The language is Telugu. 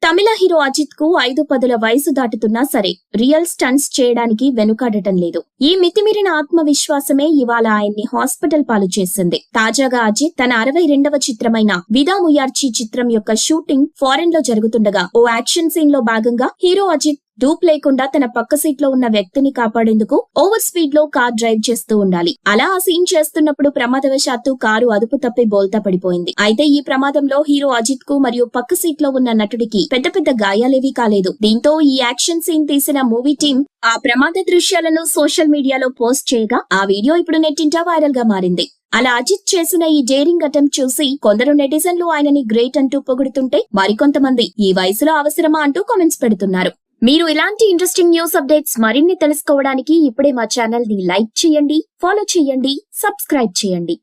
తమిళ హీరో అజిత్ కు 5 వయసు దాటుతున్నా సరే రియల్ స్టంట్స్ చేయడానికి వెనుకాడటం లేదు. ఈ మితిమీరిన ఆత్మవిశ్వాసమే ఇవాళ ఆయన్ని హాస్పిటల్ పాలు చేసింది. తాజాగా అజిత్ తన 62వ చిత్రమైన విదా ముయార్చి చిత్రం యొక్క షూటింగ్ ఫారెన్ లో జరుగుతుండగా ఓ యాక్షన్ సీన్ లో భాగంగా హీరో అజిత్ డూప్ లేకుండా తన పక్క సీట్ లో ఉన్న వ్యక్తిని కాపాడేందుకు ఓవర్ స్పీడ్ లో కార్ డ్రైవ్ చేస్తూ ఉండాలి. అలా ఆ సీన్ చేస్తున్నప్పుడు ప్రమాదవశాత్తు కారు అదుపు తప్పి బోల్తా పడిపోయింది. అయితే ఈ ప్రమాదంలో హీరో అజిత్ కు మరియు పక్క సీట్ లో ఉన్న నటుడికి పెద్ద గాయాలేవీ కాలేదు. దీంతో ఈ యాక్షన్ సీన్ తీసిన మూవీ టీం ఆ ప్రమాద దృశ్యాలను సోషల్ మీడియాలో పోస్ట్ చేయగా ఆ వీడియో ఇప్పుడు నెట్టింట వైరల్ గా మారింది. అలా అజిత్ చేసిన ఈ డేరింగ్ అటెంప్ట్ చూసి కొందరు నెటిజన్లు ఆయనని గ్రేట్ అంటూ పొగుడుతుంటే మరికొంతమంది ఈ వయసులో అవసరమా అంటూ కామెంట్స్ పెడుతున్నారు. మీరు ఇలాంటి ఇంట్రెస్టింగ్ న్యూస్ అప్డేట్స్ మరిన్ని తెలుసుకోవడానికి ఇప్పుడే మా ఛానల్ ని లైక్ చేయండి, ఫాలో చేయండి, సబ్స్క్రైబ్ చేయండి.